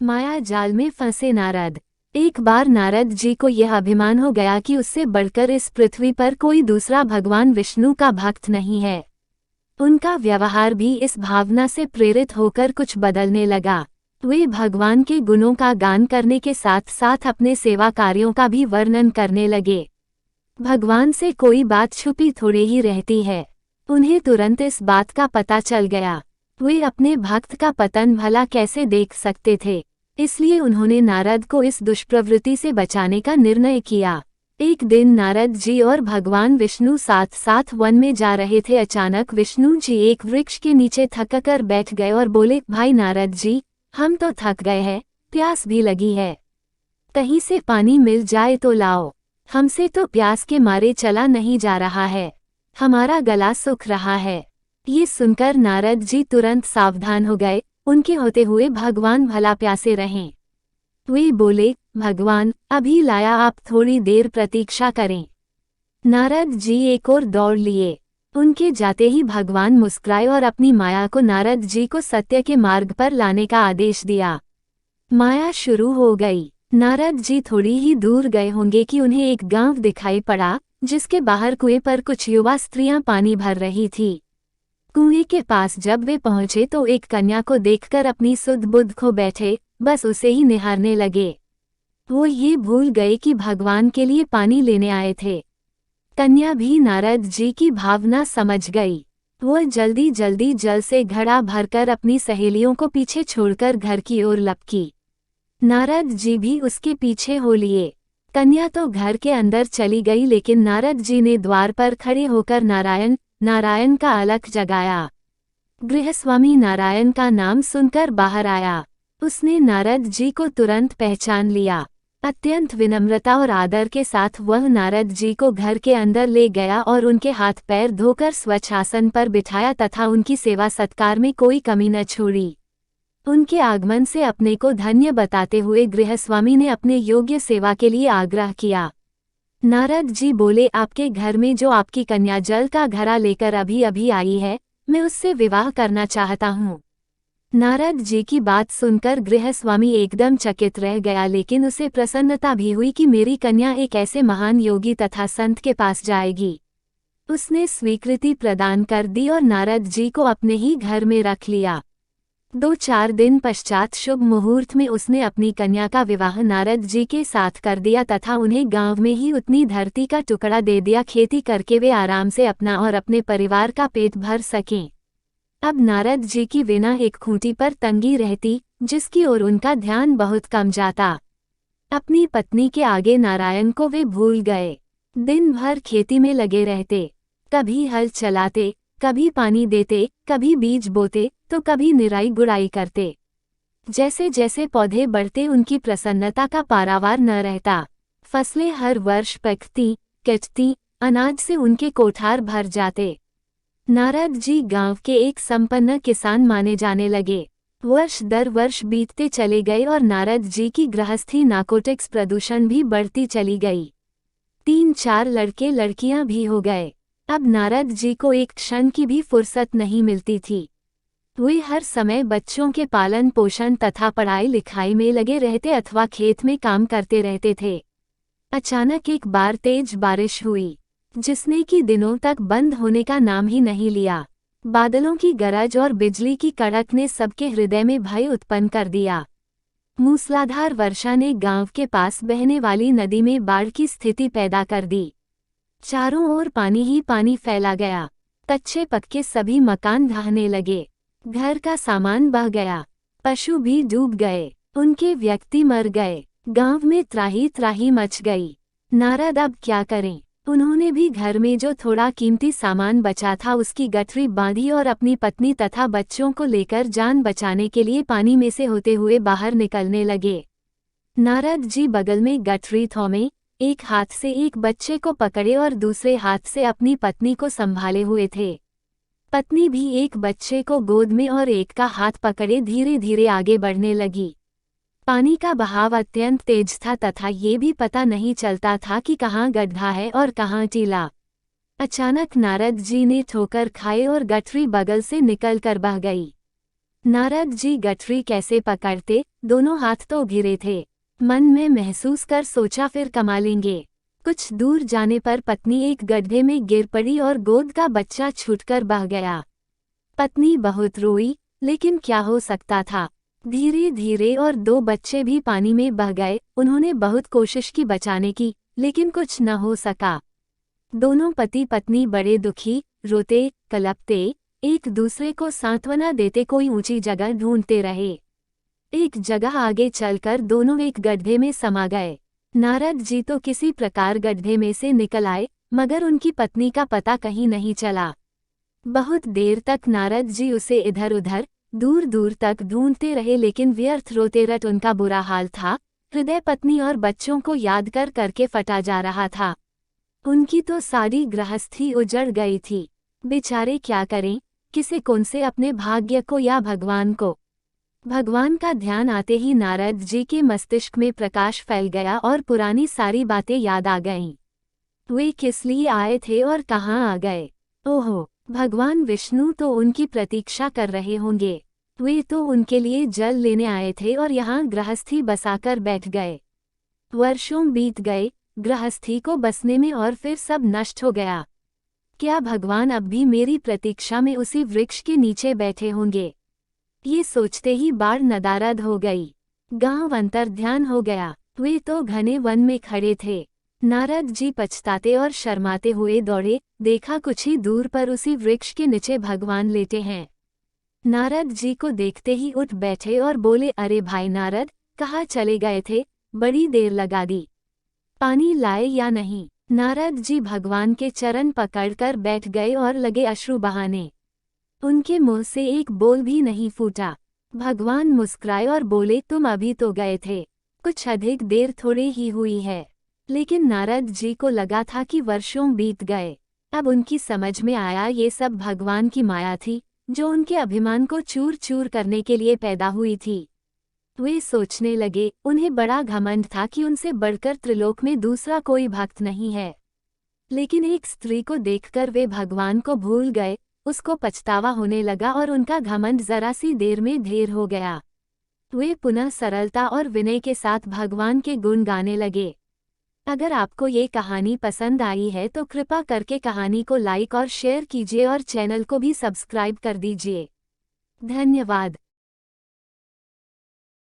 माया जाल में फंसे नारद। एक बार नारद जी को यह अभिमान हो गया कि उससे बढ़कर इस पृथ्वी पर कोई दूसरा भगवान विष्णु का भक्त नहीं है। उनका व्यवहार भी इस भावना से प्रेरित होकर कुछ बदलने लगा। वे भगवान के गुणों का गान करने के साथ साथ अपने सेवा कार्यों का भी वर्णन करने लगे। भगवान से कोई बात छुपी थोड़ी ही रहती है। उन्हें तुरंत इस बात का पता चल गया। वे अपने भक्त का पतन भला कैसे देख सकते थे, इसलिए उन्होंने नारद को इस दुष्प्रवृत्ति से बचाने का निर्णय किया। एक दिन नारद जी और भगवान विष्णु साथ साथ वन में जा रहे थे। अचानक विष्णु जी एक वृक्ष के नीचे थककर बैठ गए और बोले, भाई नारद जी, हम तो थक गए हैं, प्यास भी लगी है, कहीं से पानी मिल जाए तो लाओ। हमसे तो प्यास के मारे चला नहीं जा रहा है, हमारा गला सूख रहा है। ये सुनकर नारद जी तुरंत सावधान हो गए। उनके होते हुए भगवान भला प्यासे रहें। वे बोले, भगवान अभी लाया, आप थोड़ी देर प्रतीक्षा करें। नारद जी एक और दौड़ लिए। उनके जाते ही भगवान मुस्कुराए और अपनी माया को नारद जी को सत्य के मार्ग पर लाने का आदेश दिया। माया शुरू हो गई। नारद जी थोड़ी ही दूर गए होंगे कि उन्हें एक गांव दिखाई पड़ा, जिसके बाहर कुएं पर कुछ युवा स्त्रियां पानी भर रही थी। कुएं के पास जब वे पहुंचे तो एक कन्या को देखकर अपनी सुध बुध खो बैठे, बस उसे ही निहारने लगे। वो ये भूल गए कि भगवान के लिए पानी लेने आए थे। कन्या भी नारद जी की भावना समझ गई। वो जल्दी जल्दी जल से घड़ा भरकर अपनी सहेलियों को पीछे छोड़कर घर की ओर लपकी। नारद जी भी उसके पीछे हो लिए। कन्या तो घर के अंदर चली गई, लेकिन नारद जी ने द्वार पर खड़े होकर नारायण नारायण का अलख जगाया। गृहस्वामी नारायण का नाम सुनकर बाहर आया। उसने नारद जी को तुरंत पहचान लिया। अत्यंत विनम्रता और आदर के साथ वह नारद जी को घर के अंदर ले गया और उनके हाथ पैर धोकर स्वच्छ आसन पर बिठाया तथा उनकी सेवा सत्कार में कोई कमी न छोड़ी। उनके आगमन से अपने को धन्य बताते हुए गृहस्वामी ने अपने योग्य सेवा के लिए आग्रह किया। नारद जी बोले, आपके घर में जो आपकी कन्या जल का घड़ा लेकर अभी अभी आई है, मैं उससे विवाह करना चाहता हूँ। नारद जी की बात सुनकर गृहस्वामी एकदम चकित रह गया, लेकिन उसे प्रसन्नता भी हुई कि मेरी कन्या एक ऐसे महान योगी तथा संत के पास जाएगी। उसने स्वीकृति प्रदान कर दी और नारद जी को अपने ही घर में रख लिया। 2-4 दिन पश्चात शुभ मुहूर्त में उसने अपनी कन्या का विवाह नारद जी के साथ कर दिया तथा उन्हें गांव में ही उतनी धरती का टुकड़ा दे दिया, खेती करके वे आराम से अपना और अपने परिवार का पेट भर सकें। अब नारद जी की बिना एक खूंटी पर तंगी रहती, जिसकी ओर उनका ध्यान बहुत कम जाता। अपनी पत्नी के आगे नारायण को वे भूल गए। दिन भर खेती में लगे रहते, कभी हल चलाते, कभी पानी देते, कभी बीज बोते तो कभी निराई गुड़ाई करते। जैसे जैसे पौधे बढ़ते उनकी प्रसन्नता का पारावार न रहता। फसलें हर वर्ष पकती कटती, अनाज से उनके कोठार भर जाते। नारद जी गांव के एक संपन्न किसान माने जाने लगे। वर्ष दर वर्ष बीतते चले गए और नारद जी की गृहस्थी नार्कोटिक्स प्रदूषण भी बढ़ती चली गई। 3-4 लड़के लड़कियां भी हो गए। अब नारद जी को एक क्षण की भी फुर्सत नहीं मिलती थी। वे हर समय बच्चों के पालन पोषण तथा पढ़ाई लिखाई में लगे रहते अथवा खेत में काम करते रहते थे। अचानक एक बार तेज बारिश हुई, जिसने कि दिनों तक बंद होने का नाम ही नहीं लिया। बादलों की गरज और बिजली की कड़क ने सबके हृदय में भय उत्पन्न कर दिया। मूसलाधार वर्षा ने गांव के पास बहने वाली नदी में बाढ़ की स्थिति पैदा कर दी। चारों ओर पानी ही पानी फैला गया। कच्चे पक्के सभी मकान ढहने लगे। घर का सामान बह गया। पशु भी डूब गए। उनके व्यक्ति मर गए। गांव में त्राही त्राही मच गई। नारद अब क्या करें? उन्होंने भी घर में जो थोड़ा कीमती सामान बचा था उसकी गठरी बांधी और अपनी पत्नी तथा बच्चों को लेकर जान बचाने के लिए पानी में से होते हुए बाहर निकलने लगे। नारद जी बगल में गठरी थौमे, एक हाथ से एक बच्चे को पकड़े और दूसरे हाथ से अपनी पत्नी को संभाले हुए थे। पत्नी भी एक बच्चे को गोद में और एक का हाथ पकड़े धीरे धीरे आगे बढ़ने लगी। पानी का बहाव अत्यंत तेज था तथा ये भी पता नहीं चलता था कि कहाँ गड्ढा है और कहाँ टीला। अचानक नारद जी ने ठोकर खाए और गठरी बगल से निकल कर बह गई। नारद जी गठरी कैसे पकड़ते, दोनों हाथ तो घिरे थे। मन में महसूस कर सोचा फिर कमालेंगे। कुछ दूर जाने पर पत्नी एक गड्ढे में गिर पड़ी और गोद का बच्चा छूटकर बह गया। पत्नी बहुत रोई, लेकिन क्या हो सकता था। धीरे धीरे और 2 बच्चे भी पानी में बह गए। उन्होंने बहुत कोशिश की बचाने की, लेकिन कुछ न हो सका। दोनों पति पत्नी बड़े दुखी, रोते, कलपते, एक दूसरे को सांत्वना देते कोई ऊंची जगह ढूंढते रहे। एक जगह आगे चलकर दोनों एक गड्ढे में समा गए। नारद जी तो किसी प्रकार गड्ढे में से निकल आए, मगर उनकी पत्नी का पता कहीं नहीं चला। बहुत देर तक नारद जी उसे इधर उधर, दूर दूर तक ढूंढते रहे, लेकिन व्यर्थ रोते रट उनका बुरा हाल था। हृदय पत्नी और बच्चों को याद कर करके फटा जा रहा था। उनकी तो सारी गृहस्थी उजड़ गई थी। बेचारे क्या करें, किसे कौन से अपने भाग्य को या भगवान को। भगवान का ध्यान आते ही नारद जी के मस्तिष्क में प्रकाश फैल गया और पुरानी सारी बातें याद आ गईं। वे किस लिए आए थे और कहाँ आ गए। ओहो, भगवान विष्णु तो उनकी प्रतीक्षा कर रहे होंगे। वे तो उनके लिए जल लेने आए थे और यहाँ गृहस्थी बसाकर बैठ गए। वर्षों बीत गए, गृहस्थी को बसने में, और फिर सब नष्ट हो गया। क्या भगवान अब भी मेरी प्रतीक्षा में उसी वृक्ष के नीचे बैठे होंगे। ये सोचते ही बाढ़ नदारद हो गई। गांव अंतर्ध्यान हो गया। वे तो घने वन में खड़े थे। नारद जी पछताते और शर्माते हुए दौड़े। देखा कुछ ही दूर पर उसी वृक्ष के नीचे भगवान लेटे हैं। नारद जी को देखते ही उठ बैठे और बोले, अरे भाई नारद, कहाँ चले गए थे, बड़ी देर लगा दी। पानी लाए या नहीं। नारद जी भगवान के चरण पकड़कर बैठ गए और लगे अश्रु बहाने। उनके मुंह से एक बोल भी नहीं फूटा। भगवान मुस्कुराए और बोले, तुम अभी तो गए थे, कुछ अधिक देर थोड़े ही हुई है। लेकिन नारद जी को लगा था कि वर्षों बीत गए। अब उनकी समझ में आया ये सब भगवान की माया थी, जो उनके अभिमान को चूर चूर करने के लिए पैदा हुई थी। वे सोचने लगे, उन्हें बड़ा घमंड था कि उनसे बढ़कर त्रिलोक में दूसरा कोई भक्त नहीं है। लेकिन एक स्त्री को देखकर वे भगवान को भूल गए। उसको पछतावा होने लगा और उनका घमंड जरा सी देर में ढेर हो गया। वे पुनः सरलता और विनय के साथ भगवान के गुण गाने लगे। अगर आपको ये कहानी पसंद आई है तो कृपा करके कहानी को लाइक और शेयर कीजिए और चैनल को भी सब्सक्राइब कर दीजिए। धन्यवाद।